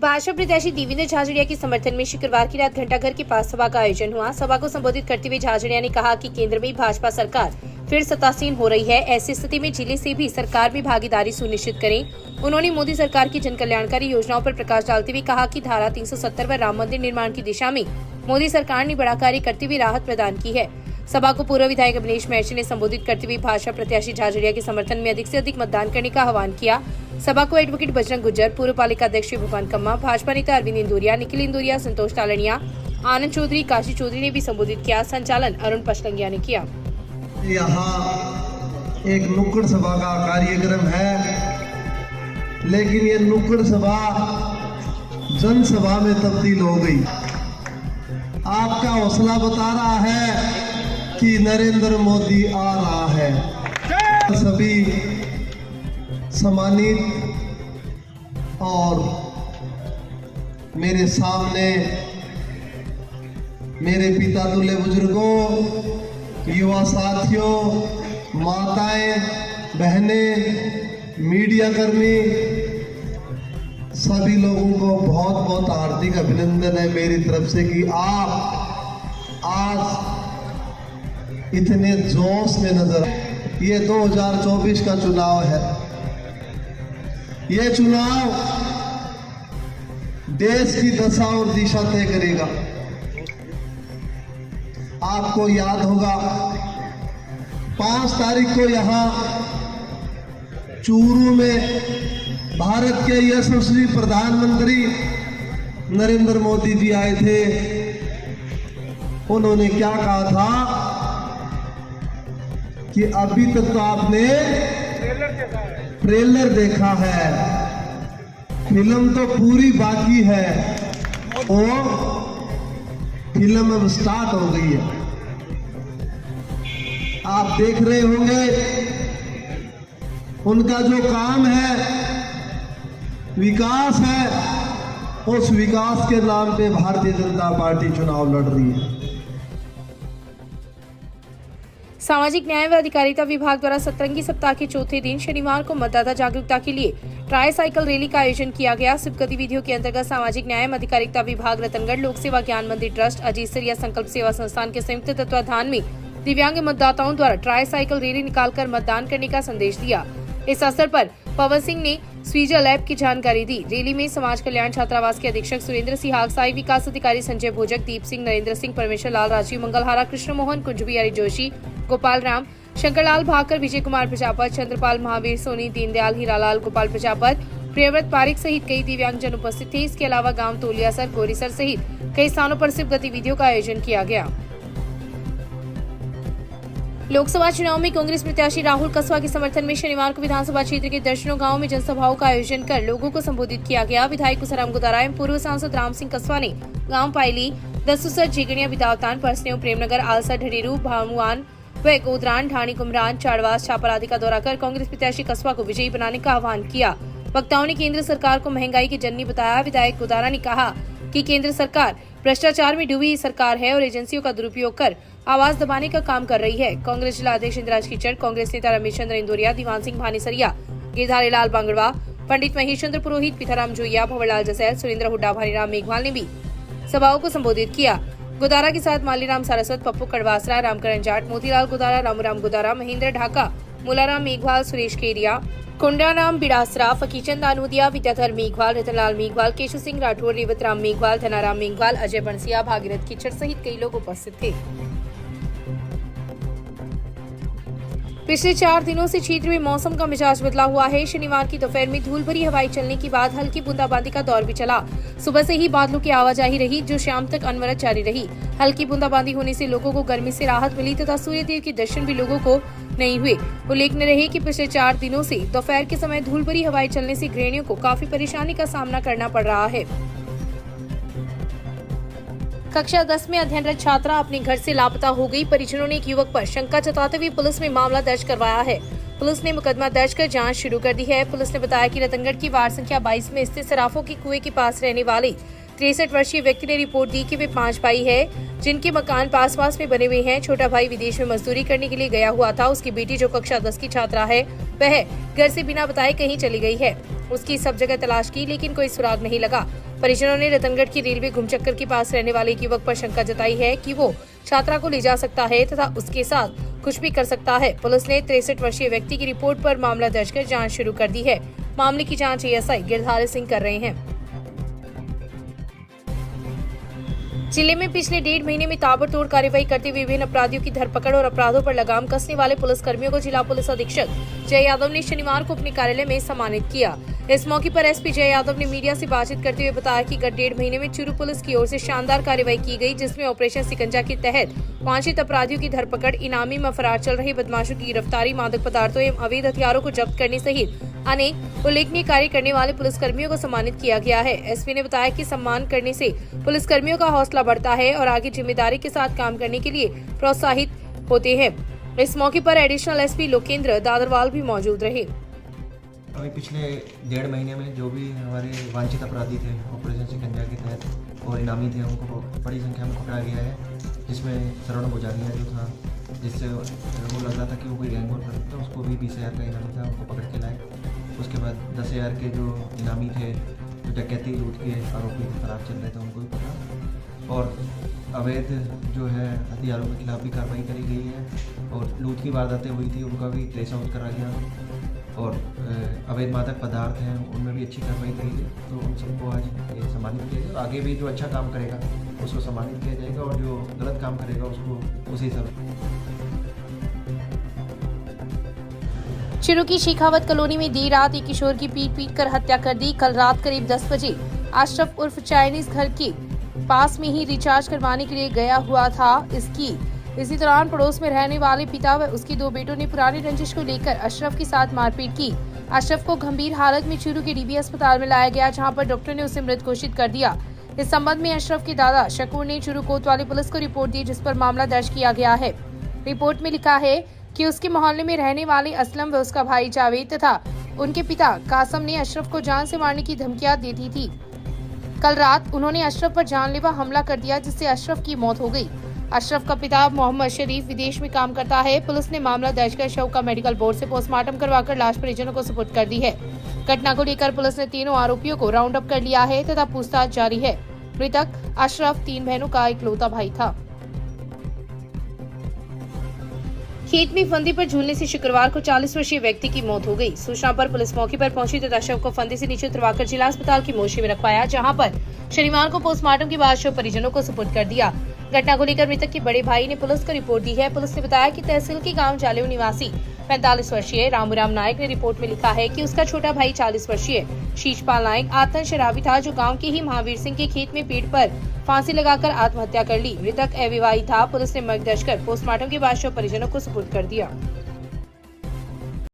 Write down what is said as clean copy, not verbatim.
भाजपा प्रत्याशी देवेंद्र झाझड़िया के समर्थन में शुक्रवार की रात घंटाघर के पास सभा का आयोजन हुआ। सभा को संबोधित करते हुए झाझड़िया ने कहा कि केंद्र में भाजपा सरकार फिर सत्तासीन हो रही है। ऐसी स्थिति में जिले से भी सरकार में भागीदारी सुनिश्चित करें। उन्होंने मोदी सरकार की जन कल्याणकारी योजनाओं पर प्रकाश डालते हुए कहा कि धारा 370 व राम मंदिर निर्माण की दिशा में मोदी सरकार ने बड़ा कार्य करते हुए राहत प्रदान की है। सभा को पूर्व विधायक अभिनेश महर्षि ने संबोधित करते हुए भाजपा प्रत्याशी झाझड़िया के समर्थन में अधिक से अधिक मतदान करने का आह्वान किया। सभा को एडवोकेट बजरंग गुज्जर, पूर्व पालिका अध्यक्ष भगवान कम्मा, भाजपा नेता अरविंद इंदुरिया, निखिल इंदुरिया, संतोष तालनिया, आनंद चौधरी, काशी चौधरी ने भी संबोधित किया। संचालन अरुण पचलंगिया ने किया। यहाँ एक नुक्कड़ सभा का कार्यक्रम है, लेकिन ये नुक्कड़ सभा जनसभा में तब्दील हो गई। आपका हौसला बता रहा है कि नरेंद्र मोदी आ रहा है। सभी सम्मानित और मेरे सामने मेरे पिता तुल्य बुजुर्गों, युवा साथियों, माताएं, बहनें, मीडिया कर्मी, सभी लोगों को बहुत बहुत हार्दिक अभिनंदन है मेरी तरफ से कि आप आज इतने जोश में नजर। ये 2024 का चुनाव है। ये चुनाव देश की दशा और दिशा तय करेगा। आपको याद होगा 5 तारीख को यहां चूरू में भारत के यशस्वी प्रधानमंत्री नरेंद्र मोदी जी आए थे। उन्होंने क्या कहा था कि अभी तक तो आपने ट्रेलर देखा है, फिल्म तो पूरी बाकी है। और फिल्म अब स्टार्ट हो गई है। आप देख रहे होंगे उनका जो काम है, विकास है, उस विकास के नाम पे भारतीय जनता पार्टी चुनाव लड़ रही है। सामाजिक न्याय व अधिकारिता विभाग द्वारा सतरंगी सप्ताह के चौथे दिन शनिवार को मतदाता जागरूकता के लिए ट्राई साइकिल रैली का आयोजन किया गया। स्वीप गतिविधियों के अंतर्गत सामाजिक न्याय एवं अधिकारिता विभाग, रतनगढ़ लोक सेवा ज्ञान मंदिर ट्रस्ट, अजीत सरिया संकल्प सेवा संस्थान के संयुक्त तत्वाधान में दिव्यांग मतदाताओं द्वारा ट्राई साइकिल रैली निकालकर मतदान करने का संदेश दिया। इस अवसर पर पवन सिंह ने स्वीजल ऐप की जानकारी दी। रैली में समाज कल्याण छात्रावास के अधीक्षक सुरेंद्र सिहाग, साई विकास अधिकारी संजय भोजक, दीप सिंह, नरेंद्र सिंह, परमेश्वर लाल, राजीव मंगलहारा, कृष्ण मोहन, कुंजबिहारी जोशी, गोपाल राम, शंकरलाल भाकर, विजय कुमार प्रजापत, चंद्रपाल, महावीर सोनी, दीनदयाल, हीरालाल, गोपाल प्रजापत, प्रियव्रत पारिक सहित कई दिव्यांगजन उपस्थित थे। इसके अलावा गांव तोलियासर, गोरीसर सहित कई स्थानों पर सिर्फ गतिविधियों का आयोजन किया गया। लोकसभा चुनाव में कांग्रेस प्रत्याशी राहुल कसवा के समर्थन में शनिवार को विधानसभा क्षेत्र के दर्जनों गांवों में जनसभाओं का आयोजन कर लोगों को संबोधित किया गया। विधायक कुसाराम गुदारा एवं पूर्व सांसद राम सिंह कसवा ने गांव पायली, दसुसर, झेगड़िया, बिदावतान, परसनेव, प्रेमनगर, आलसा, ढडेरू, भामुआन व गोदरान, ढाणी, कुमरान, चाड़वास, छापर आदि का दौरा कर कांग्रेस प्रत्याशी कसवा को विजयी बनाने का आह्वान किया। वक्ताओं ने केंद्र सरकार को महंगाई की जननी बताया। विधायक गुदारा ने कहा कि केंद्र सरकार भ्रष्टाचार में डूबी सरकार है और एजेंसियों का दुरुपयोग कर आवाज दबाने का काम कर रही है। कांग्रेस जिला अध्यक्ष इंद्राज कीचड़, कांग्रेस नेता रमेश चंद्र इंदुरिया, दीवान सिंह भानीसरिया, गिरधारी लाल बांगड़वा, पंडित महेश चंद्र पुरोहित, पीथाराम जोइया, भंवरलाल जसैल, सुरेंद्र हुड्डा, भानीराम मेघवाल ने भी सभाओं को संबोधित किया। गुदारा के साथ मालीराम सारस्वत, पप्पू कड़वासरा, रामकरण जाट, मोतीलाल गुदारा, रामूराम गुदारा, महेंद्र ढाका, मुलाराम मेघवाल, सुरेश केरिया, कुंडाराम बिड़ासरा, फकीचंद दानोदिया, विद्याधर मेघवाल, रतनलाल मेघवाल, केशव सिंह राठौर, रेवतराम मेघवाल, धनाराम मेघवाल, अजय बंसिया, भागीरथ कीचड़ सहित कई लोग उपस्थित थे। पिछले 4 दिनों से क्षेत्र में मौसम का मिजाज बदला हुआ है। शनिवार की दोपहर में धूल भरी हवाएं चलने के बाद हल्की बूंदाबांदी का दौर भी चला। सुबह से ही बादलों की आवाजाही रही, जो शाम तक अनवरत जारी रही। हल्की बूंदाबांदी होने से लोगों को गर्मी से राहत मिली तथा सूर्यदेव के दर्शन भी लोगों को नहीं हुए। उल्लेखनीय रहे कि पिछले 4 दिनों से दोपहर के समय धूल भरी हवाएं चलने से गृहिणियों को काफी परेशानी का सामना करना पड़ रहा है। कक्षा 10 में अध्ययनरत छात्रा अपने घर से लापता हो गई। परिजनों ने एक युवक पर शंका जताते हुए पुलिस में मामला दर्ज करवाया है। पुलिस ने मुकदमा दर्ज कर जांच शुरू कर दी है। पुलिस ने बताया कि रतनगढ़ की वार्ड संख्या 22 में स्थित सराफों के कुएं के पास रहने वाले 63 वर्षीय व्यक्ति ने रिपोर्ट दी कि वे 5 भाई है, जिनके मकान पास पास में बने हुए हैं। छोटा भाई विदेश में मजदूरी करने के लिए गया हुआ था। उसकी बेटी जो कक्षा 10 की छात्रा है, वह घर से बिना बताए कहीं चली गई है। उसकी सब जगह तलाश की लेकिन कोई सुराग नहीं लगा। परिजनों ने रतनगढ़ की रेलवे घुमचक्कर के पास रहने वाले एक युवक पर शंका जताई है कि वो छात्रा को ले जा सकता है तथा उसके साथ कुछ भी कर सकता है। पुलिस ने 63 वर्षीय व्यक्ति की रिपोर्ट पर मामला दर्ज कर जांच शुरू कर दी है। मामले की जांच एएसआई गिरधारी सिंह कर रहे हैं। जिले में पिछले 1.5 महीने में ताबड़तोड़ कार्रवाई करते हुए विभिन्न अपराधियों की धरपकड़ और अपराधों पर लगाम कसने वाले पुलिसकर्मियों को जिला पुलिस अधीक्षक जय यादव ने शनिवार को अपने कार्यालय में सम्मानित किया। इस मौके पर एसपी जय यादव ने मीडिया से बातचीत करते हुए बताया कि गत 1.5 महीने में चूरू पुलिस की ओर से शानदार कार्रवाई की गई, जिसमें ऑपरेशन सिकंजा के तहत वांछित अपराधियों की धरपकड़, इनामी में फरार चल रहे बदमाशों की गिरफ्तारी, मादक पदार्थों एवं अवैध हथियारों को जब्त करने सहित अनेक उल्लेखनीय कार्य करने वाले पुलिसकर्मियों को सम्मानित किया गया है। एसपी ने बताया कि सम्मान करने से पुलिसकर्मियों का हौसला बढ़ता है और आगे जिम्मेदारी के साथ काम करने के लिए प्रोत्साहित होते हैं। इस मौके पर एडिशनल एसपी लोकेंद्र दादरवाल भी मौजूद रहे। अभी पिछले 1.5 महीने में जो भी हमारे वांछित अपराधी थे ऑपरेशन सिकंजा के तहत और इनामी थे, उनको बड़ी संख्या में पकड़ा गया है, जिसमें सरवण बुजारिया जो था, जिससे वो लग रहा था कि वो कोई गैंग वॉर करता था, उसको भी 20,000 का इनामी था, उनको पकड़ के लाए। उसके बाद 10,000 के जो इनामी थे, जो डकैती लूट के आरोपी फरार चल रहे थे, उनको भी पकड़ा। और अवैध जो है हथियारों के खिलाफ भी कार्रवाई करी गई है और लूट की वारदातें हुई थी उनका भी ट्रेस आउट करा गया और अवैध मादक पदार्थ हैं उनमें भी अच्छी कार्रवाई करी गई। तो उन सबको आज ये सम्मानित किया जाएगा। आगे भी जो अच्छा काम करेगा उसको सम्मानित किया जाएगा और जो गलत काम करेगा उसको उसी समय। चूरू की शेखावत कॉलोनी में देर रात एक किशोर की पीट कर हत्या कर दी। कल रात करीब 10 बजे अशरफ उर्फ चाइनीज घर के पास में ही रिचार्ज करवाने के लिए गया हुआ था। इसी दौरान पड़ोस में रहने वाले पिता व उसके 2 बेटों ने पुरानी रंजिश को लेकर अशरफ के साथ मारपीट की। अशरफ को गंभीर हालत में चूरू के डीबी अस्पताल में लाया गया, जहां पर डॉक्टर ने उसे मृत घोषित कर दिया। इस संबंध में अशरफ के दादा शकूर ने चूरू कोतवाली पुलिस को रिपोर्ट दी, जिस पर मामला दर्ज किया गया है। रिपोर्ट में लिखा है कि उसके मोहल्ले में रहने वाले असलम व उसका भाई जावेद तथा उनके पिता कासम ने अशरफ को जान से मारने की धमकियां देती थी। कल रात उन्होंने अशरफ पर जानलेवा हमला कर दिया, जिससे अशरफ की मौत हो गई। अशरफ का पिता मोहम्मद शरीफ विदेश में काम करता है। पुलिस ने मामला दर्ज कर शव का मेडिकल बोर्ड से पोस्टमार्टम करवाकर लाश परिजनों को सुपुर्द कर दी है। घटना को लेकर पुलिस ने तीनों आरोपियों को राउंड अप कर लिया है तथा पूछताछ जारी है। मृतक अशरफ 3 बहनों का इकलौता भाई था। खेत में फंदे पर झूलने से शुक्रवार को 40 वर्षीय व्यक्ति की मौत हो गई। सूचना पर पुलिस मौके पर पहुंची तथा शव को फंदे से नीचे उतरवाकर जिला अस्पताल की मोर्चे में रखवाया, जहां पर शनिवार को पोस्टमार्टम के बाद शव परिजनों को सुपुर्द कर दिया। घटना को लेकर मृतक के बड़े भाई ने पुलिस को रिपोर्ट दी है। पुलिस ने बताया कि तहसील के गांव जालेव निवासी 45 वर्षीय रामूराम नायक ने रिपोर्ट में लिखा है कि उसका छोटा भाई 40 वर्षीय शीशपाल नायक आतन शराबी था, जो गांव के ही महावीर सिंह के खेत में पेड़ पर फांसी लगाकर आत्महत्या कर ली। मृतक अविवाहित था। पुलिस ने मर्ग दर्ज कर पोस्टमार्टम के बाद शव परिजनों को सुपुर्द कर दिया।